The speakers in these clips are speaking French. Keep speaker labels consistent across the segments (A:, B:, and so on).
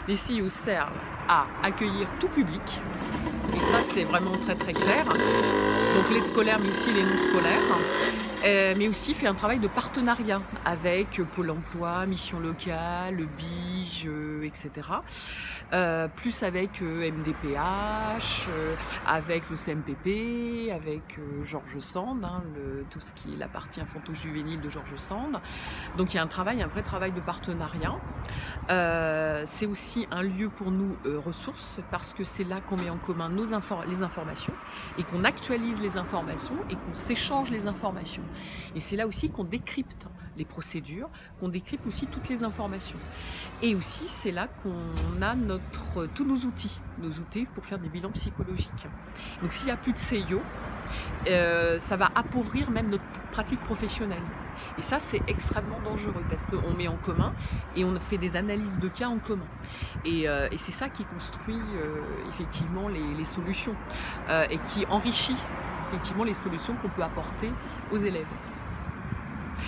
A: Les CIO servent à accueillir tout public, et ça c'est vraiment très très clair, donc les scolaires mais aussi les non scolaires, mais aussi fait un travail de partenariat avec Pôle emploi, Mission locale, le BIGE, etc. Plus avec MDPH, avec le CMPP, avec Georges Sand, hein, tout ce qui est la partie infanto-juvénile de Georges Sand. Donc il y a un vrai travail de partenariat. C'est aussi un lieu pour nous ressources, parce que c'est là qu'on met en commun les informations et qu'on actualise les informations et qu'on s'échange les informations. Et c'est là aussi qu'on décrypte les procédures, qu'on décrypte aussi toutes les informations. Et aussi, c'est là qu'on a tous nos outils pour faire des bilans psychologiques. Donc s'il n'y a plus de CIO, ça va appauvrir même notre pratique professionnelle. Et ça, c'est extrêmement dangereux parce qu'on met en commun et on fait des analyses de cas en commun. Et c'est ça qui construit effectivement les solutions et qui enrichit effectivement les solutions qu'on peut apporter aux élèves.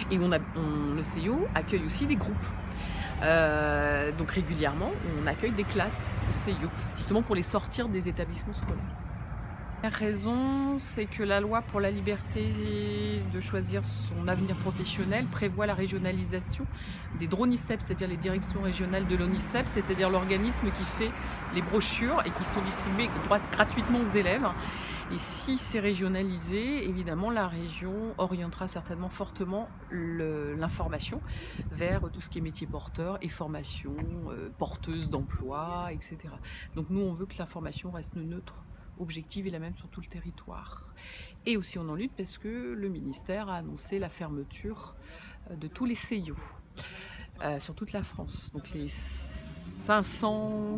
A: Et le CIO accueille aussi des groupes. Donc régulièrement, on accueille des classes au CIO, justement pour les sortir des établissements scolaires. La raison, c'est que la loi pour la liberté de choisir son avenir professionnel prévoit la régionalisation des DRONISEP, c'est-à-dire les directions régionales de l'ONISEP, c'est-à-dire l'organisme qui fait les brochures et qui sont distribuées gratuitement aux élèves. Et si c'est régionalisé, évidemment, la région orientera certainement fortement l'information vers tout ce qui est métier porteur et formation porteuse d'emploi, etc. Donc nous, on veut que l'information reste neutre, objective et la même sur tout le territoire. Et aussi on en lutte parce que le ministère a annoncé la fermeture de tous les CIO sur toute la France. Donc les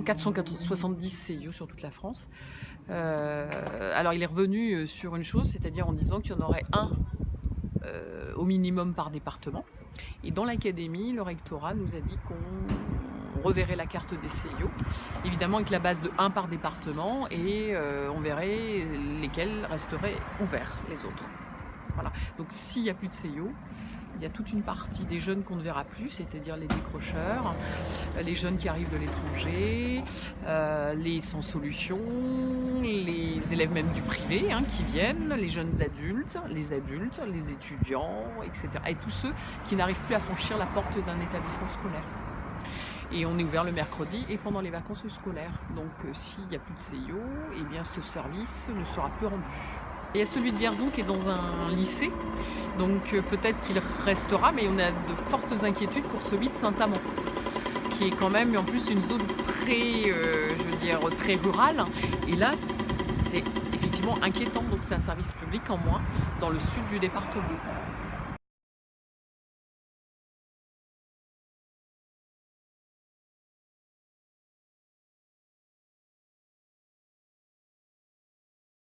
A: 470 CIO sur toute la France. Alors il est revenu sur une chose, c'est-à-dire en disant qu'il y en aurait un au minimum par département. Et dans l'académie, le rectorat nous a dit qu'on reverrait la carte des CIO, évidemment avec la base de 1 par département, et on verrait lesquels resteraient ouverts, les autres. Voilà. Donc s'il n'y a plus de CIO, il y a toute une partie des jeunes qu'on ne verra plus, c'est-à-dire les décrocheurs, les jeunes qui arrivent de l'étranger, les sans solution, les élèves même du privé qui viennent, les jeunes adultes, les étudiants, etc. Et tous ceux qui n'arrivent plus à franchir la porte d'un établissement scolaire. Et on est ouvert le mercredi et pendant les vacances scolaires. Donc s'il n'y a plus de CIO, eh bien ce service ne sera plus rendu. Il y a celui de Vierzon qui est dans un lycée, donc peut-être qu'il restera, mais on a de fortes inquiétudes pour celui de Saint-Amand, qui est quand même en plus une zone très, très rurale. Et là, c'est effectivement inquiétant, donc c'est un service public en moins dans le sud du département.